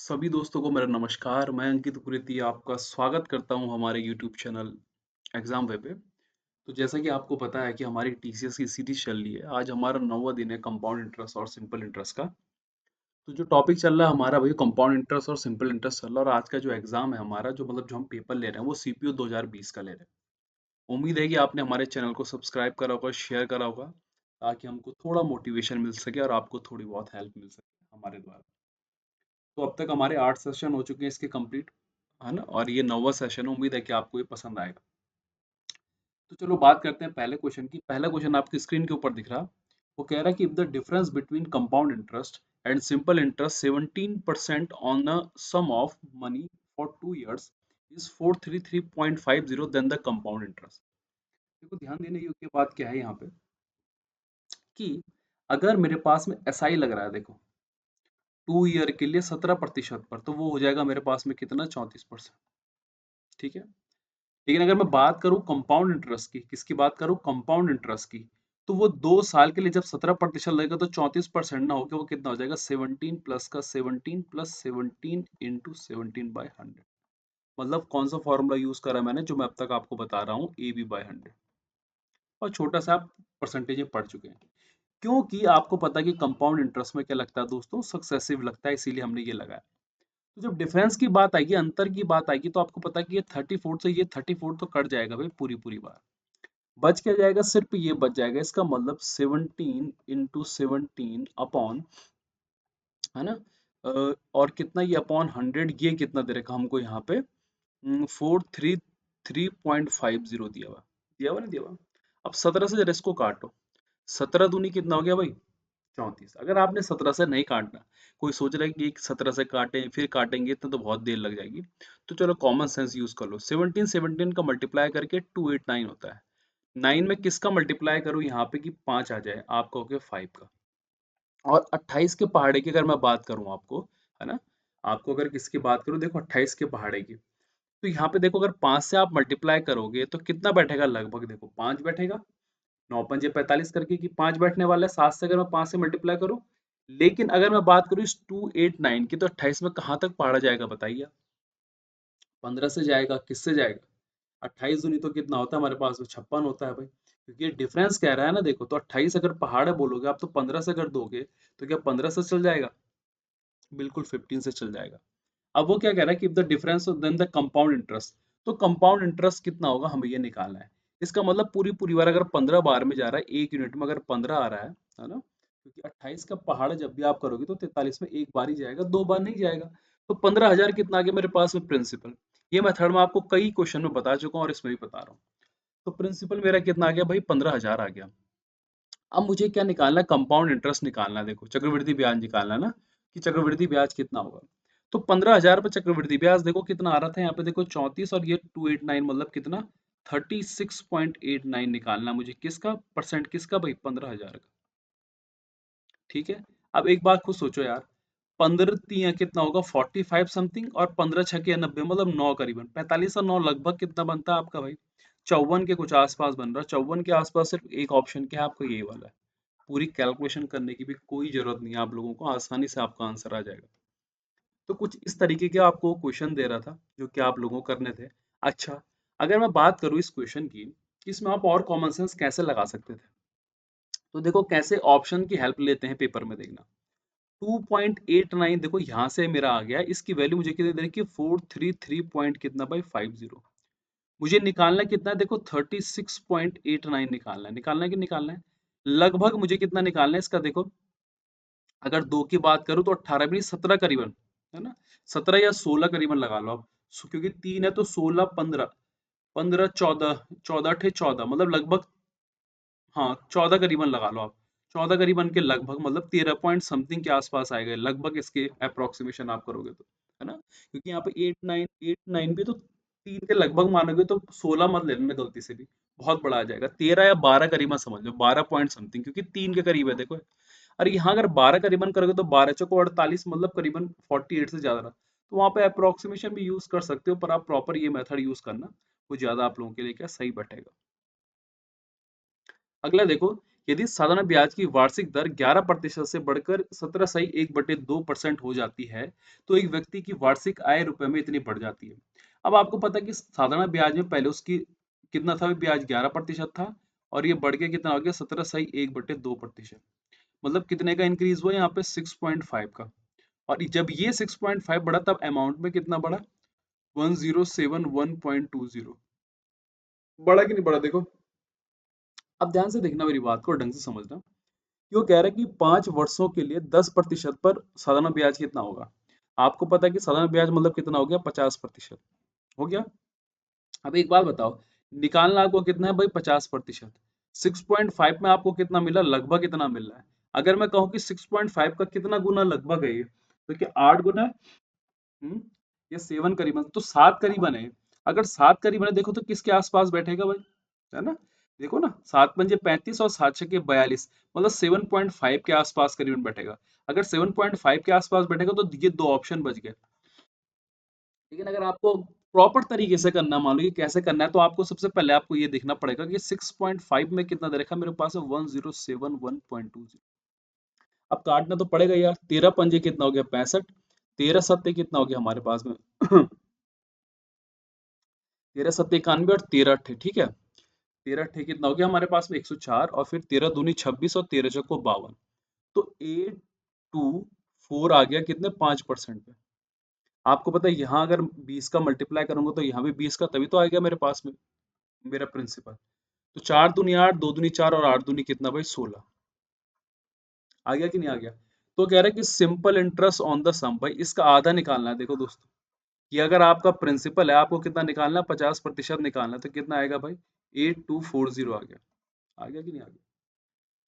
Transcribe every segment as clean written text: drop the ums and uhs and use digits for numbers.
सभी दोस्तों को मेरा नमस्कार। मैं अंकित उप्रेती आपका स्वागत करता हूं हमारे यूट्यूब चैनल एग्जाम वे पे। तो जैसा कि आपको पता है कि हमारी टीसीएस की सीरीज चल रही है। आज हमारा 9वां दिन है कंपाउंड इंटरेस्ट और सिंपल इंटरेस्ट का। तो जो टॉपिक चल रहा है हमारा वही कंपाउंड इंटरेस्ट और सिंपल इंटरेस्ट चल रहा है। और आज का जो एग्जाम है हमारा जो हम पेपर ले रहे हैं वो सीपीयू 2020 का ले रहे हैं। उम्मीद है कि आपने हमारे चैनल को सब्सक्राइब करा होगा, शेयर करा होगा, ताकि हमको थोड़ा मोटिवेशन मिल सके और आपको थोड़ी बहुत हेल्प मिल सके हमारे द्वारा। तो अब तक हमारे 8 सेशन हो चुके हैं इसके कंप्लीट, है ना? और ये 9वां सेशन है। उम्मीद है कि आपको ये पसंद आएगा। तो चलो बात करते हैं पहले क्वेश्चन की। पहला क्वेश्चन आपकी स्क्रीन के ऊपर दिख रहा। वो कह रहा है कि if the difference between compound interest and simple interest 17% on the sum of money for 2 years is 433.50 then the compound interest. देखो ध्यान देने योग्य बात क्या है यहाँ पे कि अगर मेरे पास में एसआई लग रहा है, देखो 2 ईयर के लिए 17% पर, तो वो हो जाएगा मेरे पास में कितना, 34%। ठीक है। लेकिन अगर मैं बात करूं कंपाउंड इंटरेस्ट की, किसकी बात करूं, कंपाउंड इंटरेस्ट की, तो वो 2 साल के लिए जब 17% लगेगा तो 34% ना होकर वो कितना हो जाएगा, 17 प्लस का 17 प्लस 17 इंटू 17/100। मतलब कौन सा फॉर्मूला यूज करा मैंने, जो मैं अब तक आपको बता रहा हूँ, AB/100। और छोटा सा आप परसेंटेज में पढ़ चुके हैं। क्योंकि आपको पता है कि कंपाउंड इंटरेस्ट में क्या लगता है दोस्तों, सक्सेसिव लगता है, इसीलिए हमने ये लगाया। तो जब डिफरेंस की बात आएगी, अंतर की बात आएगी, तो आपको पता है कि ये 34 से ये 34 तो कट जाएगा भाई पूरी पूरी बार। बच क्या जाएगा, सिर्फ ये बच जाएगा। इसका मतलब 17 इंटू 17 अपॉन, है ना? और कितना, ये अपॉन 100, ये कितना दे रखा हमको यहाँ पे, 433.50 दिया हुआ नहीं दिया हुआ। अब 17 से जरा इसको काटो। 17 दूनी कितना हो गया भाई, 34। अगर आपने 17 से नहीं काटना, कोई सोच रहा है कि 17 से काटें फिर काटेंगे तो बहुत देर लग जाएगी, तो चलो कॉमन सेंस यूज कर लो। 17 का मल्टीप्लाई करके 289 होता है। 9 में किसका मल्टीप्लाई करूं यहाँ पे कि 5 आ जाए, आपका हो गया 5 का। और 28 के पहाड़े की अगर मैं बात करूं आपको, है ना, आपको अगर किसकी बात करूं, देखो 28 के पहाड़े की, तो यहाँ पे देखो अगर 5 से आप मल्टीप्लाई करोगे तो कितना बैठेगा, लगभग देखो 5 बैठेगा। 9 पंजे 45 करके कि 5 बैठने वाला है। 7 से अगर मैं 5 से मल्टीप्लाई करूं, लेकिन अगर मैं बात करूं इस 289 की, तो 28 में कहाँ तक पढ़ा जाएगा बताइए? 15 से जाएगा, किससे जाएगा? 28 दूनी तो कितना होता है हमारे पास में, 56 होता है भाई। क्योंकि ये डिफरेंस कह रहा है ना, देखो तो 28 अगर पहाड़ है बोलोगे आप, तो 15 से अगर दोगे तो क्या 15 से चल जाएगा? बिल्कुल 15 से चल जाएगा। अब वो क्या कह रहा है कि if the difference then the compound interest, तो कंपाउंड इंटरेस्ट कितना होगा हमें ये निकालना है। इसका मतलब पूरी पूरी बार अगर 15 बार में जा रहा है, एक यूनिट में अगर 15 आ रहा है ना, क्योंकि 28 का पहाड़ जब भी आप करोगे तो 43 में एक बार ही जाएगा, 2 बार नहीं जाएगा। तो 15,000 कितना आ गया मेरे पास में, प्रिंसिपल। ये मेथड में आपको कई क्वेश्चन में बता चुका हूँ और इसमें भी बता रहा हूँ। तो प्रिंसिपल मेरा कितना आ गया भाई, 15,000 आ गया। अब मुझे क्या निकालना है, कंपाउंड इंटरेस्ट निकालना है। देखो चक्रवृद्धि ब्याज निकालना है ना, कि चक्रवृद्धि ब्याज कितना होगा। तो 15,000 पर चक्रवृद्धि ब्याज देखो कितना आ रहा था यहाँ पे, देखो 34 और ये 289, मतलब कितना, 36.89 निकालना मुझे, किसका परसेंट, किसका भाई, 15,000 का। ठीक है। अब एक बात खुद सोचो यार, 15 तीन कितना होगा, 45 समथिंग, और 15 छके 90, मतलब 9 करीबन, 45 और 9 लगभग कितना बनता है आपका भाई, 54 के कुछ आसपास बन रहा है। 54 के आसपास सिर्फ एक ऑप्शन क्या है आपका, यही वाला है। पूरी कैलकुलेशन करने की भी कोई जरूरत नहीं है आप लोगों को, आसानी से आपका आंसर आ जाएगा। तो कुछ इस तरीके के आपको क्वेश्चन दे रहा था जो कि आप लोगों को करने थे। अच्छा, अगर मैं बात करूँ इस क्वेश्चन की कि इसमें आप और कॉमन सेंस कैसे लगा सकते थे, तो देखो कैसे ऑप्शन की हेल्प लेते हैं पेपर में, देखना। 2.89 देखो यहाँ से मेरा आ गया, इसकी वैल्यू मुझे कितनी दे रखी है, 433 पॉइंट कितना भाई, 50। मुझे निकालना कितना है, देखो 36.89 निकालना है। निकालना है कि निकालना है, लगभग मुझे कितना निकालना है इसका, देखो अगर 2 की बात करूँ तो 18 भी नहीं, 17 करीबन, है ना? 17 या 16 करीबन लगा लो आप। क्योंकि 3 है तो 16, 15, 15, 14, 14 अठे 14, मतलब लगभग, हाँ 14 करीबन लगा लो आप। 14 करीबन के लगभग, मतलब 13 पॉइंट समथिंग के आसपास आएगा लगभग, इसके अप्रोक्सीमेशन आप करोगे तो, है ना? क्योंकि यहाँ पे 8 9 भी तो 3 के लगभग मानोगे, तो 16 मत ले लेना गलती से भी, बहुत बड़ा आ जाएगा। 13 या 12 करीबन समझ लो, 12 पॉइंट समथिंग, क्योंकि 3 के करीब है देखो। और यहाँ अगर 12 करीबन करोगे तो 12 चौको 48, मतलब करीबन 48 से ज्यादा रहा। तो वहां पे अप्रोक्सीमेशन भी यूज कर सकते हो, पर आप प्रॉपर ये मेथड यूज करना, वो ज्यादा आप लोगों के लिए क्या सही बैठेगा। अगला देखो यदि साधारण ब्याज की वार्षिक दर 11% से बढ़कर 17.1/2% हो जाती है, तो एक व्यक्ति की वार्षिक आय रुपए में इतनी बढ़ जाती है। अब आपको पता है कि साधारण ब्याज में पहले उसकी कितना था, ब्याज 11% था, और ये बढ़ के कितना हो गया 17.1/2%। मतलब कितने का इंक्रीज हुआ यहाँ पे, 6.5 का। और जब ये 6.5 बढ़ा तब अमाउंट में कितना बढ़ा, 1071.20। बढ़ा कि नहीं बढ़ा, देखो। अब ध्यान से देखना मेरी बात को, ढंग से समझना। वो कह रहा है कि 5 वर्षों के लिए 10% पर साधारण ब्याज कितना होगा। आपको पता है कि साधारण ब्याज मतलब कितना हो गया, 50% हो गया। अब एक बात बताओ, निकालना आपको कितना है भाई, 50%। 6.5 में आपको कितना मिला, लगभग इतना मिल रहा है। अगर मैं कहूँ कि 6.5 का कितना गुना लगभग है ये, तो क्या 8 गुना है? ये 7 करीबन, तो 7 करीबन है। अगर 7 करीबन है, देखो तो किसके आसपास बैठेगा भाई, है ना? देखो ना, 7 पंजे 35 और 7 छके 42, मतलब 7.5 के आसपास करीबन बैठेगा। अगर 7.5 के आसपास बैठेगा तो ये दो ऑप्शन बच गए। लेकिन अगर आपको प्रॉपर तरीके से करना, मान लो कि कैसे करना है, तो आपको सबसे पहले आपको ये देखना पड़ेगा कि 6.5 में कितना दे रखा है, मेरे पास है 1071.20। अब काटना तो पड़ेगा यार, 13 पंजे कितना हो गया, 65। 13 सत्ते कितना हो गया हमारे पास में 13 सत्ते 91 और 13 अट्ठे, ठीक है। 13 अट्ठे कितना हो गया हमारे पास में, 104, और फिर 13 दूनी 26 और 13 चौको 52। तो 824 आ गया कितने, 5% पे। आपको पता है यहाँ अगर 20 का मल्टीप्लाई करूंगा तो यहाँ भी 20 का, तभी तो आ गया मेरे पास में मेरा प्रिंसिपल। तो 4 दूनी 8, 2 दूनी 4 और 8 दूनी कितना भाई, 16। आ गया कि नहीं आ गया? तो कह रहा है कि सिंपल इंटरेस्ट ऑन द सम, भाई इसका आधा निकालना है। देखो दोस्तों, कि अगर आपका प्रिंसिपल है, आपको कितना निकालना है, 50% निकालना है, तो कितना आएगा भाई, 8240 आ गया। आ गया कि नहीं आ गया?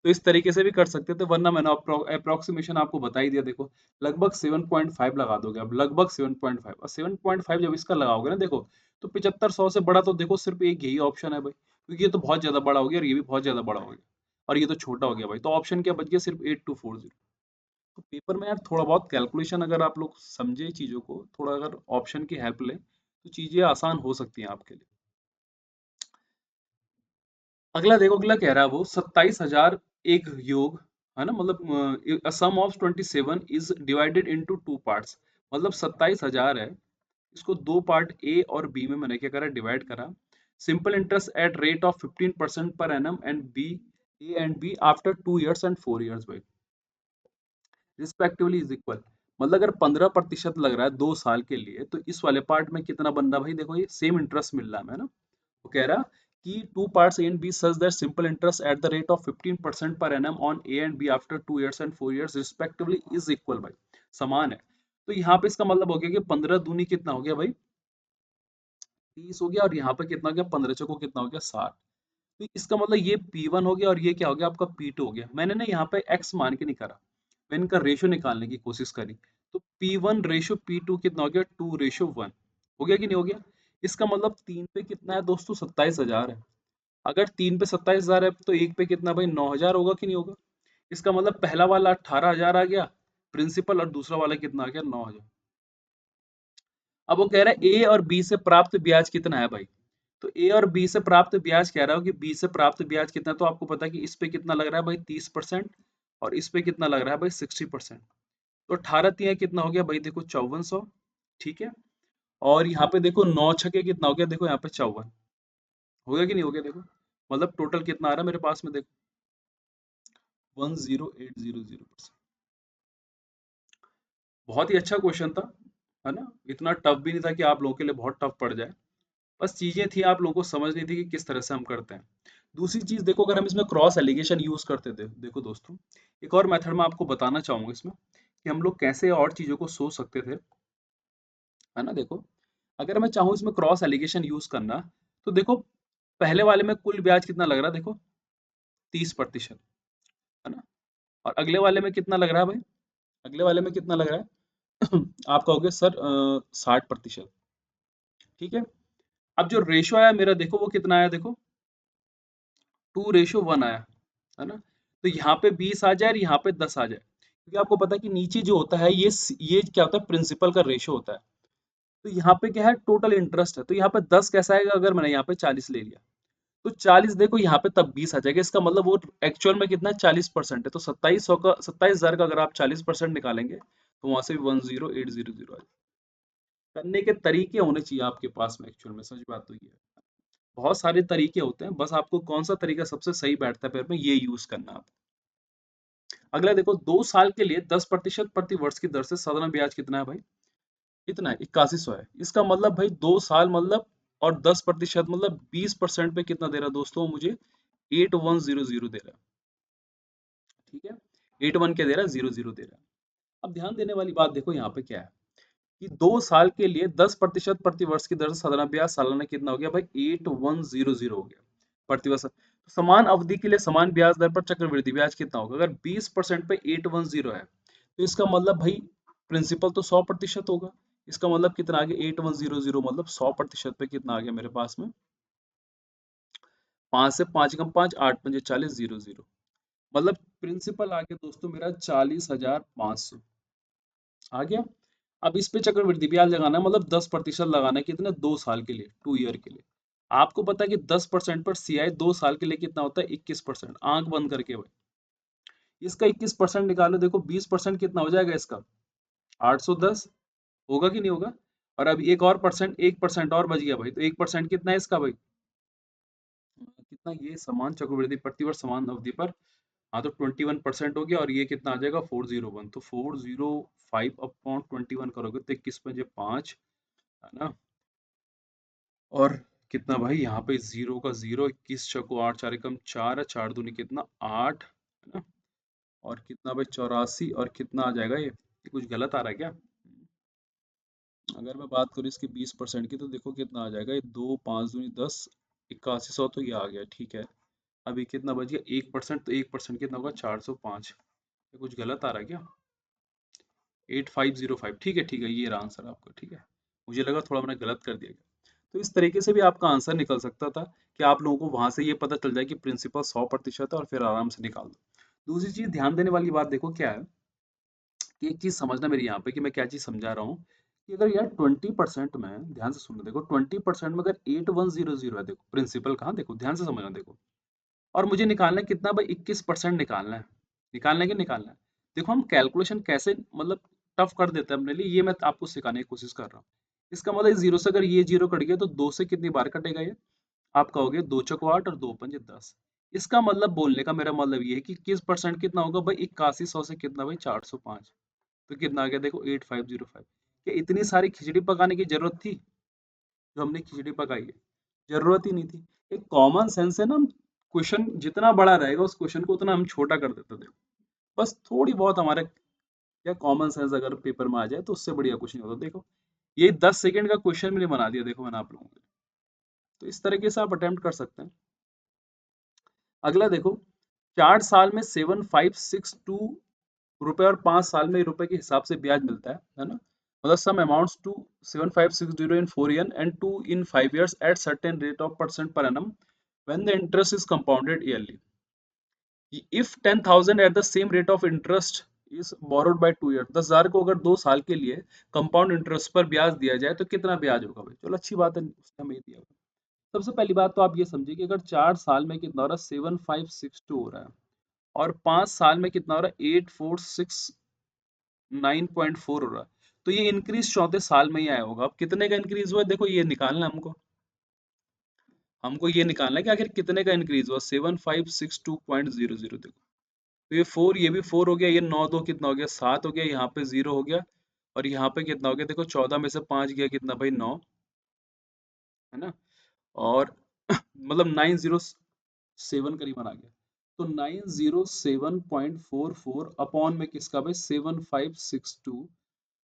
तो इस तरीके से भी कर सकते थे, वरना मैंने अप्रोक्सीमेशन आपको बता ही दिया। देखो, लगभग 7.5 लगा दोगे, अब लगभग 7.5, और 7.5 जब इसका लगाओगे ना, देखो, तो 7500 से बड़ा तो देखो सिर्फ एक यही ऑप्शन है भाई, क्योंकि ये तो बहुत ज्यादा बड़ा हो गया और ये भी बहुत ज्यादा बड़ा हो गया, और ये तो छोटा हो गया भाई। तो ऑप्शन क्या बच गया, सिर्फ 8240। तो पेपर में यार थोड़ा बहुत कैलकुलेशन अगर आप लोग समझे चीजों को, थोड़ा अगर ऑप्शन की हेल्प लें, तो चीजें आसान हो सकती हैं आपके लिए। अगला देखो, अगला कह रहा है वो 27,000 एक योग, है ना, मतलब sum of 27 is divided into two parts. मतलब 27,000 है, इसको दो पार्ट ए और बी में मैंने क्या करा, डिवाइड करा। Simple interest at rate of 15% per annum and B, A and B after 2 years and 4 years by respectively is equal. मतलब अगर 15% लग रहा है 2 साल के लिए, तो इस वाले पार्ट में कितना बन रहा है भाई, देखो ये सेम इंटरेस्ट मिल रहा है ना। वो कह रहा कि two parts A and B such that simple interest at the rate of 15% per annum on A and B after 2 years and 4 years respectively is equal भाई, समान है। तो यहाँ पे इसका मतलब हो गया कि 15 दूनी कितना हो गया भाई, 30 हो गया, और यहाँ पे कितना हो गया, 15 चौको कितना हो गया, 60। तो इसका मतलब ये P1 हो गया, और ये क्या हो गया आपका, P2 हो गया। मैंने ना यहाँ पे X मान के नहीं करा, मैंने इनका रेशो निकालने की कोशिश करी। तो P1 रेशो P2 कितना हो गया, 2:1 हो गया कि नहीं हो गया? इसका मतलब 3 पे कितना है दोस्तों, 27,000 है। अगर 3 पे 27,000 है, तो एक पे कितना भाई, 9,000 होगा कि नहीं होगा? इसका मतलब पहला वाला 18,000 आ गया प्रिंसिपल, और दूसरा वाला कितना आ गया, 9,000। अब वो कह रहा है ए और बी से प्राप्त ब्याज कितना है भाई। तो ए और बी से प्राप्त ब्याज कह रहा हूँ कि बी से प्राप्त ब्याज कितना है, तो आपको पता है कि इस पे कितना लग रहा है भाई, 30%, और इस पे कितना लग रहा है भाई, 60%। तो 18 कितना हो गया भाई, देखो 5400, ठीक है। और यहाँ पे देखो 9 छके कितना हो गया, देखो यहाँ पे 54, हो गया कि नहीं हो गया, देखो। मतलब टोटल कितना आ रहा है मेरे पास में, देखो 10800%। बहुत ही अच्छा क्वेश्चन था, है ना? इतना टफ भी नहीं था कि आप लोगों के लिए बहुत टफ पड़ जाए। बस चीजें थी, आप लोगों को समझनी थी कि किस तरह से हम करते हैं। दूसरी चीज देखो, अगर हम इसमें क्रॉस एलिगेशन यूज करते थे, देखो दोस्तों, एक और मेथड मैं आपको बताना चाहूंगा इसमें, कि हम लोग कैसे और चीजों को सोच सकते थे, है ना। देखो, अगर मैं चाहूँ इसमें क्रॉस एलिगेशन यूज करना, तो देखो, पहले वाले में कुल ब्याज कितना लग रहा है, देखो 30%, है ना। और अगले वाले में कितना लग रहा है भाई, अगले वाले में कितना लग रहा है आप कहोगे सर 60%, ठीक है। अब जो रेशो आया मेरा, देखो वो कितना आया, देखो 2:1 आया, है ना। तो यहाँ पे 20 आ जाए और यहाँ पे 10 आ जाए, क्योंकि आपको पता है कि नीचे जो होता है ये क्या होता है, प्रिंसिपल का रेशो होता है। तो यहाँ पे क्या है, टोटल इंटरेस्ट है, तो यहाँ पे 10 कैसा आएगा, अगर मैंने यहाँ पे 40 ले लिया, तो 40 देखो यहाँ पे तब 20 आ जाएगा, इसका मतलब वो एक्चुअल में कितना 40% है, तो 27,000 का अगर आप 40% निकालेंगे तो वहां से भी 10800 आ जाएगा। करने के तरीके होने चाहिए आपके पास में, एक्चुअल में सच बात तो ये है। बहुत सारे तरीके होते हैं, बस आपको कौन सा तरीका सबसे सही बैठता है पैर में ये यूज करना है आप। अगला देखो, 2 साल के लिए 10% प्रति वर्ष की दर से साधारण ब्याज कितना है भाई? कितना है? 8100 है। इसका मतलब भाई 2 साल मतलब, और 10% मतलब 20% पे कितना दे रहा है दोस्तों मुझे? 8100 दे रहा है। ठीक है, 81 क्या दे रहा है? 00 दे रहा है। अब ध्यान देने वाली बात देखो यहाँ पे क्या है कि 2 साल के लिए 10% प्रति वर्ष की दर से साधारण ब्याज सालाना कितना हो गया भाई? 8100 हो गया प्रति वर्ष। तो समान अवधि के लिए समान ब्याज दर पर चक्रवृद्धि ब्याज कितना होगा? अगर 20% पे 810 है तो इसका मतलब भाई प्रिंसिपल तो 100% होगा। इसका मतलब कितना आ गया? 8100 मतलब 100% पे कितना आ गया मेरे पास में? 5 से 5 कम 5, 8 पंजे 40, 00। मतलब प्रिंसिपल आ गया दोस्तों मेरा 40,500 आ गया। अब इस पे चक्रवृद्धि ब्याज लगाना है, मतलब 10% लगाना है, कितने? 2 साल के लिए, 2 ईयर के लिए। आपको पता है कि 10% पर सीआई 2 साल के लिए कितना होता है? 21%। आंख बंद करके भाई इसका 21% निकालो, देखो 20% कितना हो जाएगा इसका? 810 होगा कि नहीं होगा? और अब एक और परसेंट, 1% और बच गया भाई, तो 1% कितना है इसका भाई? कितना? ये समान चक्रवृद्धि प्रतिवर्ष समान अवधि पर, हाँ तो 21% हो गया, और ये कितना आ जाएगा? 401। तो 405 अपॉन 21 करोगे तो 21 पंजे 5, है ना? और कितना भाई यहाँ पे? जीरो का जीरो, 21 8, 4 एकम 4 है, 4 दूनी कितना? 8, है ना? और कितना भाई? 84। और कितना आ जाएगा ये कुछ गलत आ रहा है क्या? अगर मैं बात करूँ इसकी 20% की, तो देखो कितना आ जाएगा ये? 2 5 दूनी 10, 8100 तो ये आ गया, ठीक है। अभी कितना बच गया? 1%, तो 1% कितना होगा? 405। ये कुछ गलत आ रहा है क्या? 8505, ठीक है ठीक है, ये रहा आंसर आपका, ठीक है। मुझे लगा थोड़ा मैंने गलत कर दिया गया। तो इस तरीके से भी आपका आंसर निकल सकता था कि आप लोगों को वहां से ये पता चल जाए कि प्रिंसिपल 100% है, और फिर आराम से निकाल दो। दूसरी चीज ध्यान देने वाली बात देखो क्या है कि एक चीज समझना मेरी यहाँ पे कि मैं क्या चीज समझा रहा हूँ, कि अगर यार 20% में, ध्यान से सुनना, देखो 20% में अगर 8100 है, देखो प्रिंसिपल कहाँ, देखो ध्यान से समझना, देखो, और मुझे निकालना है कितना भाई? 21% निकालना है। निकालना है कि निकालना है? देखो हम कैलकुलेशन कैसे मतलब टफ कर देते हैं अपने लिए, ये मैं आपको सिखाने की कोशिश कर रहा हूँ। इसका मतलब जीरो से अगर ये जीरो कट गया तो दो से कितनी बार कटेगा ये? आप कहोगे 2 चौको 8 और 2 पंजे 10। इसका मतलब बोलने का मेरा मतलब ये है कि किस परसेंट कितना होगा भाई? 8100 से कितना भाई? 405। तो कितना आ गया देखो? 8505। क्या इतनी सारी खिचड़ी पकाने की जरूरत थी जो हमने खिचड़ी पकाई है? जरूरत ही नहीं थी। एक कॉमन सेंस है ना, क्वेश्चन जितना बड़ा रहेगा उस क्वेश्चन को उतना हम छोटा कर देते थे। बस थोड़ी बहुत हमारे क्या कॉमन सेंस अगर पेपर में आ जाए तो उससे बढ़िया कुछ नहीं होता। देखो ये 10 सेकंड का क्वेश्चन मैंने बना दिया, देखो मैंने आप लोगों को। तो इस तरीके से आप अटेम्प्ट कर सकते हैं। अगला देखो, 4 साल में 7562 रुपए और 5 साल में रुपए के हिसाब से ब्याज मिलता है ना? मतलब sum amounts to 7560 in 4 year and 2 in 5 years at certain rate of percent per annum when the interest is compounded yearly. If 10,000 at the same rate of interest is borrowed by 2 years, 10,000 को अगर 2 साल के लिए compound interest पर ब्याज दिया जाए तो कितना ब्याज होगा भाई? चलो अच्छी बात है, उसने हमें दिया होगा। सबसे पहली बात तो आप ये समझिए कि अगर 4 साल में कितना हो रहा है? 7562 हो रहा है, और 5 साल में कितना हो रहा है? 8469.4 हो रहा है। तो ये इंक्रीज चौथे साल में ही आया होगा। अब कितने का इंक्रीज हुआ है देखो, ये निकालना है हमको। हमको ये निकालना है कि आखिर कितने का इंक्रीज हुआ। 7562.00 देखो, तो ये 4, ये भी 4 हो गया, ये 9 2 कितना हो गया? 7 हो गया, यहाँ पे 0 हो गया, और यहाँ पे कितना हो गया? देखो 14 में से 5 गया कितना भाई? 9, है ना? और मतलब 907 करीबन आ गया। तो 907.44 अपॉन में किसका भाई? 7562,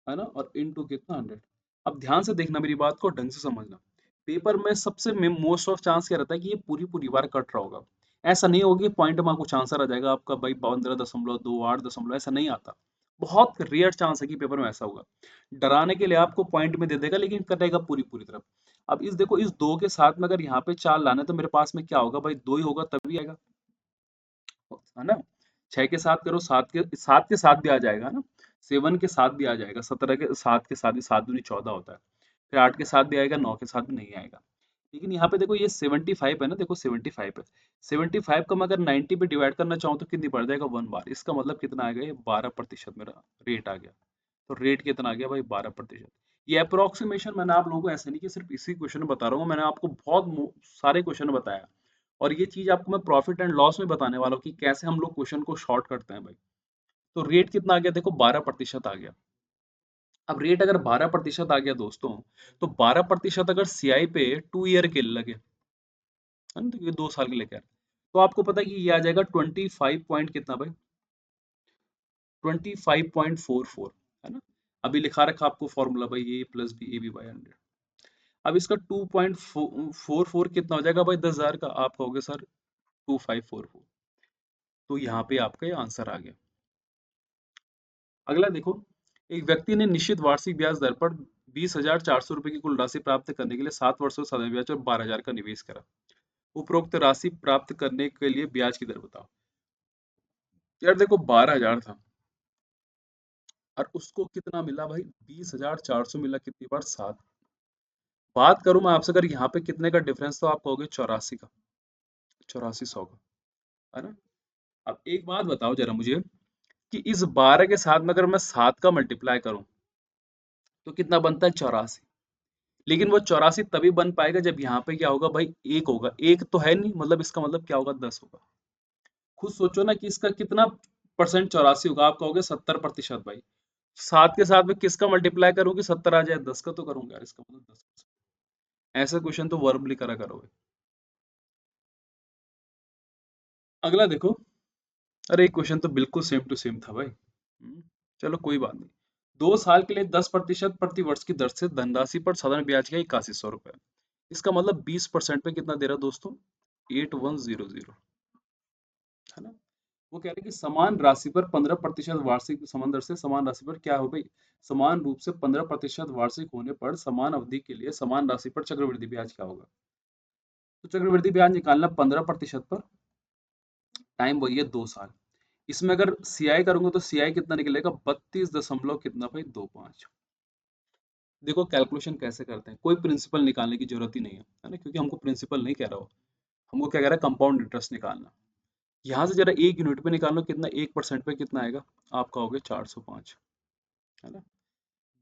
है ना? और इनटू कितना? 100। अब ध्यान से देखना मेरी बात को, ढंग से समझना। पेपर में सबसे मोस्ट ऑफ चांस क्या रहता है कि ये पूरी पूरी बार कट रहा होगा। ऐसा नहीं होगा कि पॉइंट में कुछ आंसर आ जाएगा आपका भाई 15.28 ऐसा नहीं आता। बहुत रेयर चांस है कि पेपर में ऐसा होगा। डराने के लिए आपको पॉइंट में दे देगा, लेकिन कटेगा पूरी पूरी तरफ। अब इस देखो, इस दो के साथ में अगर यहाँ पे 4 लाना है तो मेरे पास में क्या होगा भाई? 2 ही होगा तभी आएगा, है ना? 6 के साथ करो, 7 के साथ भी आ जाएगा ना? 7 के साथ भी आ जाएगा, 17 के साथ भी, 7 दूनी 14 होता है। फिर 8 के साथ भी आएगा, 9 के साथ भी नहीं आएगा। लेकिन यहाँ पे देखो ये 75 है ना, देखो 75 है। 75 का मैं अगर 90 पे डिवाइड करना चाहूँ तो कितनी पड़ जाएगा, 1 बार। इसका मतलब कितना आ गया, ये 12% मेरा रेट आ गया। तो रेट कितना आ गया भाई, 12%। ये अप्रोक्सीमेशन मैंने आप लोगों को ऐसे नहीं कि सिर्फ इसी क्वेश्चन में बता रहा हूँ, मैंने आपको बहुत सारे क्वेश्चन बताया। और ये चीज आपको मैं प्रॉफिट एंड लॉस में बताने वाला हूँ कि कैसे हम लोग क्वेश्चन को शॉर्ट करते हैं भाई। तो रेट कितना आ गया, देखो 12% आ गया। अब रेट अगर 12% आ गया दोस्तों, तो 12% अगर सीआई पे 2 ईयर के लगे, है ना, तो ये 2 साल के लेकर, तो आपको पता है कि ये आ जाएगा 25 पॉइंट कितना भाई, 25.44, है ना। अभी लिखा रखा आपको फॉर्मूला भाई, A plus B A B by 100। अब इसका 2.44 कितना हो जाएगा भाई, 10,000 का। आप कहोगे सर 2544, तो यहाँ पे आपका ये आंसर आ गया। अगला देखो, एक व्यक्ति ने निश्चित वार्षिक ब्याज दर पर 20,400 रुपए की कुल राशि प्राप्त करने के लिए 7 वर्षों साधारण ब्याज और 12,000 का निवेश करा। उपरोक्त राशि प्राप्त करने के लिए ब्याज की दर बताओ। यार देखो 12,000 था और उसको कितना मिला भाई, 20,400 मिला, कितनी बार, 7। बात करूं मैं आपसे, अगर यहाँ पे कितने का डिफरेंस, तो आप कहोगे 84 का, 8400 का, है ना। अब एक बात बताओ जरा मुझे, कि इस 12 के साथ में अगर मैं 7 का मल्टीप्लाई करूं तो कितना बनता है, 84। लेकिन वो 84 तभी बन पाएगा जब यहाँ पे क्या होगा भाई, एक होगा। एक तो है नहीं, मतलब इसका मतलब क्या होगा, 10 होगा। खुद सोचो ना कि इसका कितना परसेंट 84 होगा, आप कहोगे 70% भाई। 7 के साथ में किसका मल्टीप्लाई करूं कि 70 आ जाए, 10 का तो करूंगा यार, इसका मतलब 10। ऐसा क्वेश्चन तो वर्बली करा करोगे। अगला देखो, अरे क्वेश्चन तो बिल्कुल सेम टू सेम था भाई। चलो कोई बात नहीं। 2 साल के लिए 10% प्रति वर्ष की दर से धनराशि पर साधारण ब्याज का 8100 रुपए, इसका मतलब 20% पे कितना दे रहा है दोस्तों, 8100, है ना। वो कह रहे हैं कि समान राशि पर 15% वार्षिक समान दर से समान राशि पर क्या हो भाई, समान रूप से 15% वार्षिक होने पर समान अवधि के लिए समान राशि पर चक्रवृद्धि ब्याज क्या होगा। तो चक्रवृद्धि ब्याज निकालना 15% पर, टाइम वही है 2 साल। इसमें अगर सीआई करूंगा तो सीआई कितना निकलेगा, 32 दशमलव कितना भाई, 25। देखो कैलकुलेशन कैसे करते हैं, कोई प्रिंसिपल निकालने की जरूरत ही नहीं है ना, क्योंकि हमको प्रिंसिपल नहीं कह रहा हो, हमको क्या कह रहा है, कंपाउंड इंटरेस्ट निकालना। यहाँ से जरा 1 यूनिट पे निकाल लो, कितना 1% पे कितना आएगा, आप कहोगे 405, है ना।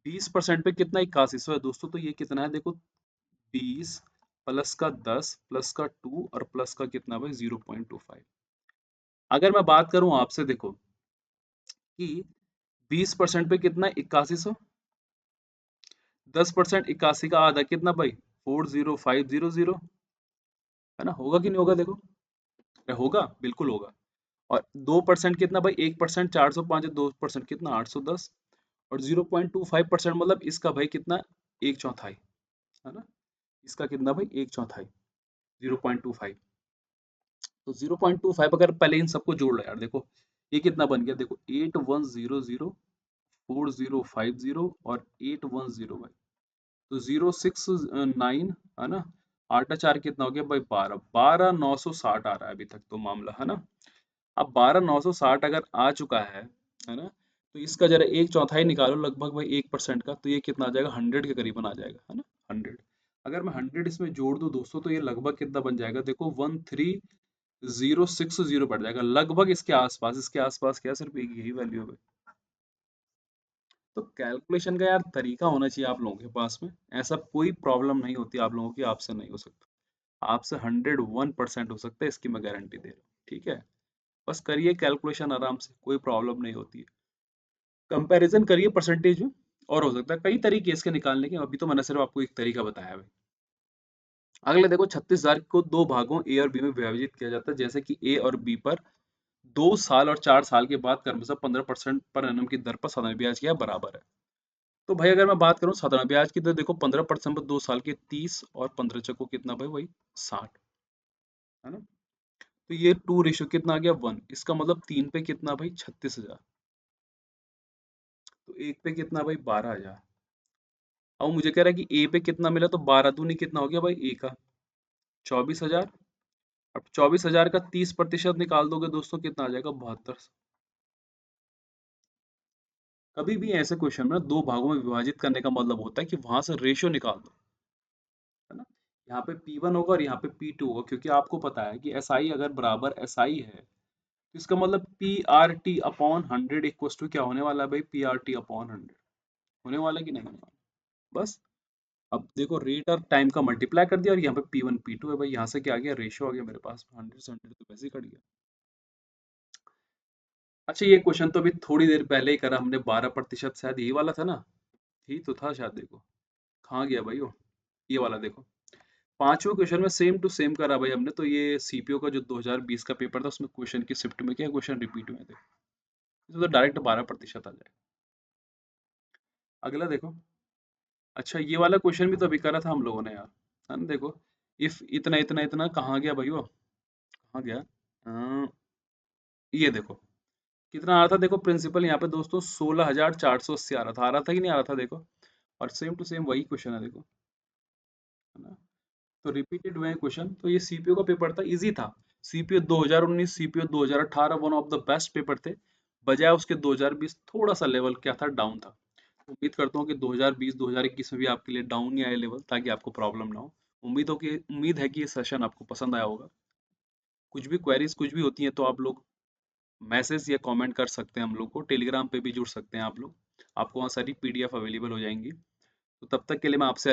20% पे कितना, 8100 है दोस्तों। तो ये कितना है देखो, 20 प्लस का 10 प्लस का 2 और प्लस का कितना भाई, 0.25। अगर मैं बात करूं आपसे देखो कि 20% पे कितना, 8100, 10% 81 का आधा कितना भाई, 40500, है ना। होगा कि नहीं होगा देखो, अरे होगा, बिल्कुल होगा। और 2% कितना भाई, 1% 405, 2% कितना 810, और 0.25% मतलब इसका भाई कितना, एक चौथाई, है ना। इसका कितना भाई, एक चौथाई, 0.25। तो 0.25 अगर पहले इन सबको जोड़ लो यार, देखो ये कितना बन गया, देखो 8100, 4050 और 810 भाई, तो 069, है ना। 8 4 कितना हो गया भाई, 12, 12960 आ रहा है अभी तक तो मामला, है ना। अब 12960 अगर आ चुका है ना, तो इसका जरा एक चौथाई निकालो लगभग भाई 1% का, तो ये कितना आ जाएगा, 100 के करीबन आ जाएगा, है ना। 100, अगर मैं 100 इसमें जोड़ दूं दोस्तों, तो ये लगभग कितना बन जाएगा, देखो 13060 पड़ जाएगा लगभग, इसके आसपास, इसके आसपास क्या, सिर्फ एक यही वैल्यू है। तो कैलकुलेशन का यार तरीका होना चाहिए आप लोगों के पास में, ऐसा कोई प्रॉब्लम नहीं होती आप लोगों की, आपसे नहीं हो सकता, आपसे 101% हो सकता है, इसकी मैं गारंटी दे रहा हूँ, ठीक है। बस करिए कैलकुलेशन आराम से, कोई प्रॉब्लम नहीं होती है। कंपैरिजन करिए परसेंटेज में, और हो सकता है कई तरीके इसके निकालने के, अभी तो मैंने सिर्फ आपको एक तरीका बताया है। अगले देखो, 36,000 को दो भागों ए और बी में विभाजित किया जाता है, जैसे कि ए और बी पर 2 साल और 4 साल के बाद क्रमशः 15% पर एनम की दर पर साधारण ब्याज क्या बराबर है। तो भाई अगर मैं बात करूं साधारण ब्याज की, तो देखो 15% पर 2 साल के 30 और 15 चको कितना भाई, वही 60, है ना। तो ये 2 रेशो कितना आ गया, 1। इसका मतलब 3 पे कितना भाई, 36,000। तो एक पे कितना भाई, 12,000। अब मुझे कह रहा है कि ए पे कितना मिला, तो 12 दूनी कितना हो गया भाई, ए का 24,000। अब 24,000 का 30% निकाल दोगे दोस्तों, कितना आ जाएगा, 72। कभी भी ऐसे क्वेश्चन में दो भागों में विभाजित करने का मतलब होता है कि वहां से रेशियो निकाल दो, है ना। यहाँ पे P1 होगा और यहाँ पे P2 होगा, क्योंकि आपको पता है कि SI अगर बराबर SI है तो इसका मतलब PRT अपॉन 100 इक्वल टू क्या होने वाला है भाई, PRT अपॉन 100 होने वाला है कि नहीं होने वाला। बस अब देखो रेट और टाइम का मल्टीप्लाई कर दिया और यहाँ पे P1 P2 है भाई, यहाँ से क्या आ गया, रेशियो आ गया मेरे पास, 100 से 100 तो वैसे ही कट गया। अच्छा ये क्वेश्चन तो अभी थोड़ी देर पहले ही करा हमने, 12% शायद यही वाला था ना, ही तो था शायद, देखो कहाँ गया भाई वो, ये वाला देखो, पांचवें क्वेश्चन में सेम टू सेम करा भाई हमने, तो ये सीपीओ का जो 2020 का पेपर था उसमें क्वेश्चन की शिफ्ट में क्या क्वेश्चन रिपीट हुए थे, इसमें तो डायरेक्ट 12% आ जाए। अगला देखो, अच्छा ये वाला क्वेश्चन भी तो अभी करा था हम लोगों ने यार, है ना, देखो इफ इतना इतना इतना कहाँ गया भाई वो, कहाँ गया, ये देखो कितना आ रहा था, देखो प्रिंसिपल यहाँ पे दोस्तों 16,480 आ रहा था कि नहीं आ रहा था, देखो और सेम टू सेम वही क्वेश्चन है देखो, है ना, तो रिपीटेड हुए क्वेश्चन, तो ये सीपीओ का पेपर था, इजी था। CPO 2019 CPO 2018 one of the best paper थे, बजाय उसके 2020 थोड़ा सा लेवल क्या था, डाउन था। उम्मीद करता हूँ कि 2020 2021 में भी आपके लिए डाउन ही आए लेवल, ताकि आपको प्रॉब्लम ना हो। उम्मीद है कि ये सेशन आपको पसंद आया होगा। कुछ भी क्वेरीज कुछ भी होती है तो आप लोग मैसेज या कमेंट कर सकते हैं, हम लोग को टेलीग्राम पे भी जुड़ सकते हैं आप लोग, आपको वहाँ सारी पीडीएफ अवेलेबल हो जाएंगी। तो तब तक के लिए मैं आपसे